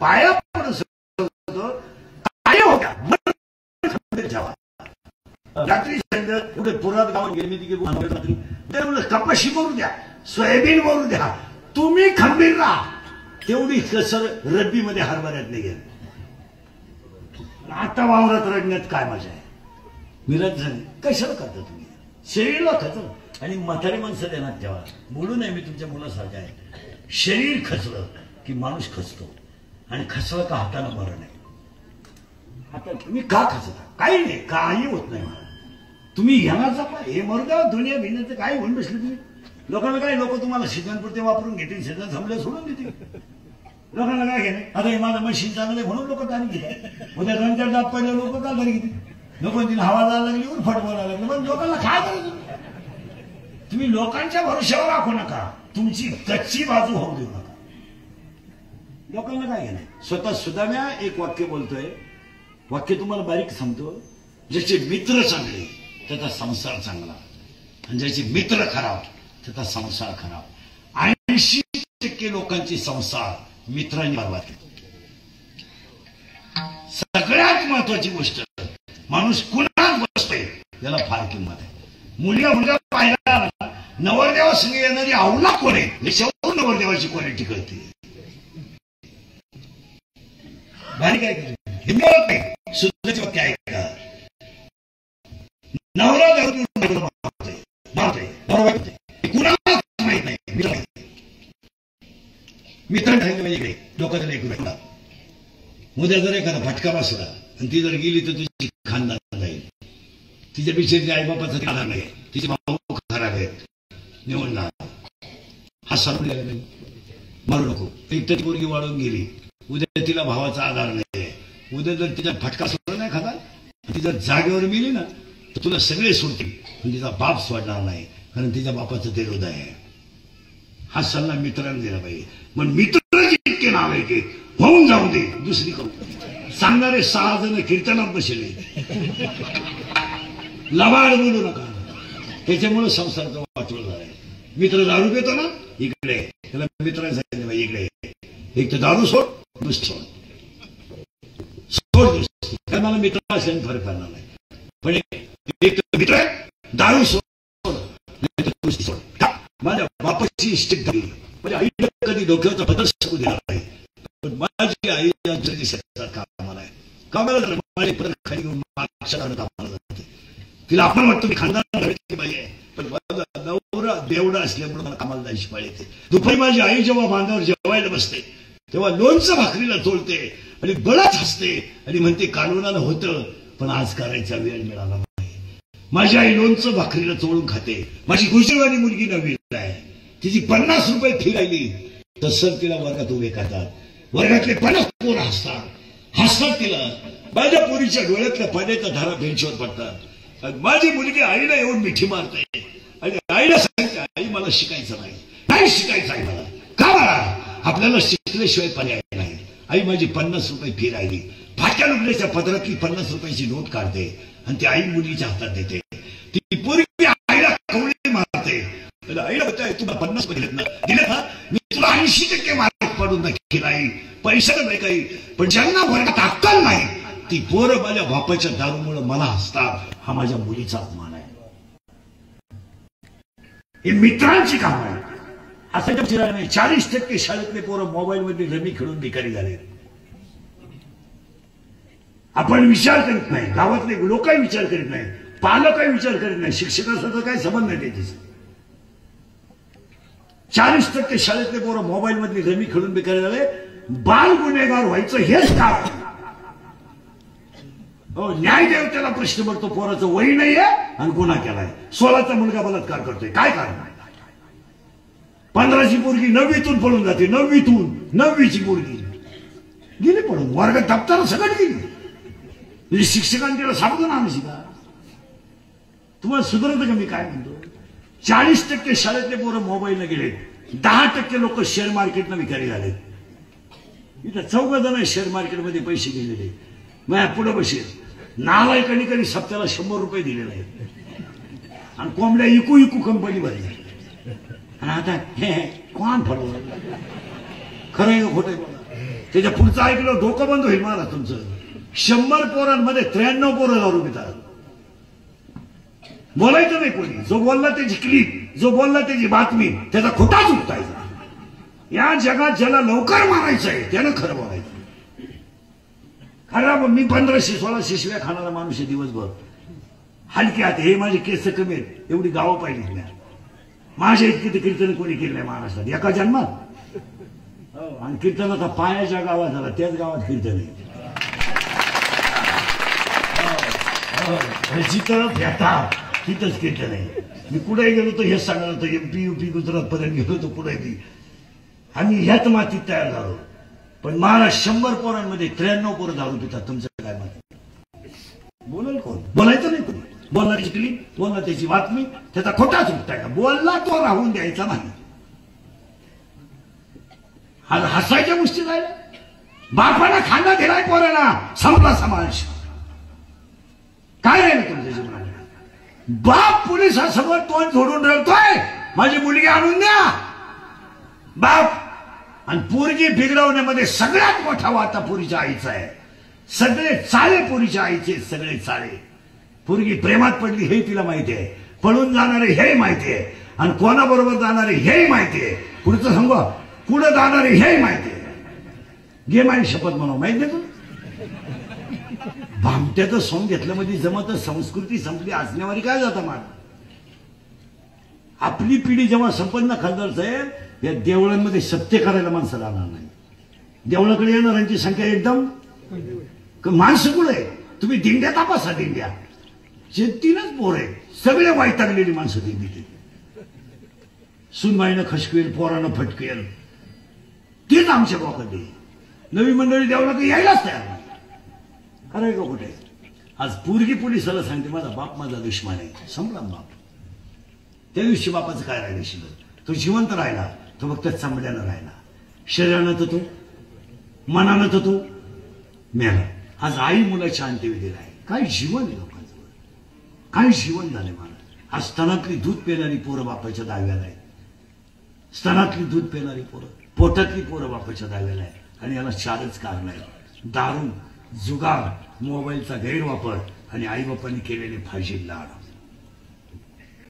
पाया पडत काय होत्या ठेवा रात्री कुठे पुरात गावात गेले मी तिकडे रात्री कपाशी भरू द्या सोयाबीन भरू द्या तुम्ही खंबीर राहा तेवढी कसर रब्बीमध्ये हरभऱ्यात निघेल आता वावरात रडण्यात काय मजा आहे मिरज झाली कशाला करता तुम्ही शरीरला खचलं आणि म्हातारी माणसं देणार तेव्हा बोलू नये मी तुमच्या मुलासारखं आहे शरीर खचलं की माणूस खचतो आणि खचलं का हाताने बरं नाही आता तुम्ही का खचता काही नाही काही होत नाही मला तुम्ही ह्याला जपा हे मरुद्या दुनिया भिन्नचं काय होऊन बसले तुम्ही लोकांना काय लोक तुम्हाला सीजनपुरते वापरून घेतील सीजन संपल्या सोडून देतील लोकांना काय घेणे आता हे माझं मशीन चांगलं म्हणून लोक गाडी घेतात उद्या 2-4 दात पहिले लोक का गाडी घेतील लोकांची हवा जायला लागली उलफट बोलायला लागली पण लोकांना काय करायचं तुम्ही लोकांच्या भरोश्यावर राखू नका तुमची कच्ची बाजू होऊ देऊ नका लोकांना काय घेणे स्वतः सुद्धा एक वाक्य बोलतोय वाक्य तुम्हाला बारीक सांगतो ज्याचे मित्र चांगले त्याचा संसार चांगला आणि ज्याचे मित्र खराब त्याचा संसार खराब 80% लोकांची संसार मित्रांनी बरबाद केला सगळ्यात महत्वाची गोष्ट माणूस कुणात बसतोय याला फार किंमत आहे मुलगा पाहिला नवरदेवासंग येणारी आवला कोण आहे याच्यावर नवरदेवाची क्वालिटी कळते भारी काय करते हे मिळत नाही सुद्धाची वाक्य ऐका नवरा कुणाला माहित नाही मित्र वेगळे लोकांना एक वेगळा उद्या जर एखादा फटका बसला आणि ती जर गेली तर तुझी खानदार जाईल तिच्या पिछे आई बापाचा आधार नाही तिचे भाऊ खराब आहेत निवडून जा हा सांगून गेला नाही मारू नको एक तर पोरगी वाढून गेली उद्या तिला भावाचा आधार नाही उद्या जर तिचा फटका सोडला नाही खाता ती जर जागेवर मिली ना तर तुला सगळे सोडतील पण तिचा बाप सोडणार नाही कारण तिच्या बापाचं ते हृदय आहे हा सल्ला मित्रांनी दिला पाहिजे पण मित्र इतके नाव आहे की होऊन जाऊ दे दुसरी करू सांगणारे 6 जण कीर्तनात बसले लबाड बोलू नका त्याच्यामुळे संसाराचं वाटोळ झालंय मित्र दारू पितो ना इकडे त्याला मित्रांनी सांगितलं इकडे एक तर दारू सोड दुसरी सोड दुसरी मला मित्र असेल फरक पडणार नाही पण एक मित्र दारू सोड दुसरी सोड माझ्या बापाची इष्टिक झाली म्हणजे आईला कधी डोक्याचा बदल शकू दिला नाही पण माझी आई कामाला आहे कामाला माझे परत खाली घेऊन कामाला जाते तिला आपण वाटतं मी खानदार घराची बाई आहे पण माझा नवरा देवडा असल्यामुळे मला कामाला जायची पाळी येते दुपारी माझी आई जेव्हा बांधावर जेवायला बसते तेव्हा लोणचं भाकरीला तोडते आणि बळच हसते आणि म्हणते कानूनाला होतं पण आज करायचा वेळ मिळाला नाही माझी आई लोणचं भाकरीला चोळून खाते माझी गुजरवाणी मुलगी नवीन आहे तिची 50 रुपये फी राहिली तसं तिला वर्गात उभे करतात वर्गातले 50 पोरं हसतात तिला माझ्या पोरीच्या डोळ्यातल्या पाण्याच्या धारा बेंचवर पडतात आणि माझी मुलगी आईला येऊन मिठी मारते आणि आईला सांगते आई मला शिकायचं नाही शिकायचं आहे मला का मला आपल्याला शिकल्याशिवाय पर्याय नाही आई माझी 50 रुपये फी राहिली फाटक्या लुगड्याच्या पदरातली 50 रुपयाची नोट काढते आणि ती आई मुलीच्या हातात देते ती पोरगी आईला कवळी मारते आईला होत तुला 50 रुपये दिले ना मी तुला 80% मार्क पडून दाखील आई पैशाला नाही काही पण ज्यांना वर्गात अक्कल नाही ती पोरं माझ्या बापाच्या दारूमुळे मला हसतात हा माझ्या मुलीचा अपमान आहे हे मित्रांची काम आहे असं चिराग नाही 40% शाळेतले पोरं मोबाईल मध्ये रमी खेळून भिकारी झाले आपण विचार करीत नाही गावातले लोकही विचार करीत नाही पालकही विचार करीत नाही शिक्षकांसोबत काही संबंध नाही त्याची 40% शाळेतले पोरं मोबाईल मध्ये रमी खेळून भिकारी झाले बाल गुन्हेगार व्हायचं हेच कारण न्यायदेवतेला प्रश्न पडतो पोराचं वय नाहीये आणि गुन्हा केलाय 16चा मुलगा बलात्कार करतोय काय कारण 15ची पोरगी 9वीतून पळून जाते 9वीची पोरगी गेली पळून वर्ग दप्तर सगळं गेली म्हणजे शिक्षकांनी तिला सावधान आणू शिका तुम्हाला सुधारत का मी काय म्हणतो 40% शाळेतले पोरं मोबाईलने गेले 10% लोक शेअर मार्केटनं विकारी झाले इथं 14 जण शेअर मार्केटमध्ये पैसे गेलेले मग पुढे बसेल नालायकांनी कधी सप्त्याला 100 रुपये दिलेले आहेत आणि कोंबड्या इकू कंपनी भरली आणि आता हे कोण फडवलं खरं आहे खोटं बोला त्याच्या पुढचं ऐकलं डोकं बंद होईल मला तुमचं. 100 पोरांमध्ये 93 पोरं दारू पितात. बोलायचं नाही कोणी. जो बोलला त्याची क्लिप, जो बोलला त्याची बातमी, त्याचा खोटाच उठतायचा. या जगात ज्याला लवकर मारायचंय त्यानं खरं बोलायचं. खरं मी 1500-1600 शिव्या खाणारा माणूस आहे दिवसभर. हलक्यात हे माझे केस कमी आहेत एवढी गावं पाहिली नाही. माझ्या इतकी ते कीर्तन कोणी केलं नाही महाराष्ट्रात एका जन्मात. आणि कीर्तनाचा पायाच्या गावात झाला त्याच गावात कीर्तन आहे. जिथं भेटा तिथंच कीर्तन आहे. मी कुठे गेलो तर हेच सांगणार होतं. MP UP गुजरात पर्यंत गेलो तर पुढे बी आम्ही ह्याच मातीत तयार झालो. पण महाराष्ट्र 100 पोरांमध्ये 93 पोरं दारू पितात. तुमचं काय मत? बोलाल कोण? बोलायचं नाही कोणी. बोलणारी क्लिप, बोलणार त्याची बातमी, त्याचा खोटाच उठताय का? बोलला तो राहून द्यायचा नाही. हसायच्या गोष्टी राहिल्या. बापाला खांदा दिलाय पोराला, संपला समाज. काय राहिलं तुमच्या जीवनात? बाप पोलिसासमोर तोंड झोडून रडतोय माझी मुलगी आणून द्या. बाप आणि पोरगी बिघडवण्यामध्ये सगळ्यात मोठा वाटा पोरीच्या आईचा आहे. सगळे चाळे पोरीच्या आईचे, सगळे चाळे. पोरगी प्रेमात पडली हे तिला माहिती आहे, पळून जाणारे हे माहिती आहे, आणि कोणाबरोबर जाणारे हे माहिती आहे. पुढचं सांगू कुठं जाणारे हे माहिती आहे. घे माझी शपथ म्हणून माहिती आहे तुला. भामट्याचं सोंग घेतलं म्हणजे जमत. संस्कृती संपली असण्यावारी काय जातं मान. आपली पिढी जेव्हा संपन्न खासदार साहेब या देवळांमध्ये सत्य करायला माणसं राहणार नाही. देवळाकडे येणाऱ्यांची संख्या एकदम माणसं कुठे आहे. तुम्ही दिंड्या तपासा. दिंड्या जे 3च पोर आहेत सगळे वैतागलेली माणसं दिंडीत. सुनबाईनं खशकेल, पोरानं फटकेल, तेच आमच्या गावाकडे. नवी मंडळी देवळाकडे यायलाच तयार नाही. अरे का कुठे आज पोरगी पोलिसाला सांगते माझा बाप माझा दुश्मन आहे. संपला बाप. त्या दिवशी बापाचं काय राहिलं शिल्लक? तो जिवंत राहिला, तो फक्त चांबड्यानं राहिला. शरीरानं तर तो, मनानं तर तो मेला. आज आई मुलाच्या अंत्यविधीला आहे. काय जीवन आहे लोकांचं, काय जीवन झालंय मला. आज स्तनातली दूध पेणारी पोरं बापाच्या दाव्याला आहे. स्तनातली दूध पेणारी पोरं, पोटातली पोरं बापाच्या दाव्याला आहे. आणि याला 4च कारण आहे. दारू, जुगार, मोबाईलचा गैरवापर आणि आई बापांनी केलेले फाजील लाड.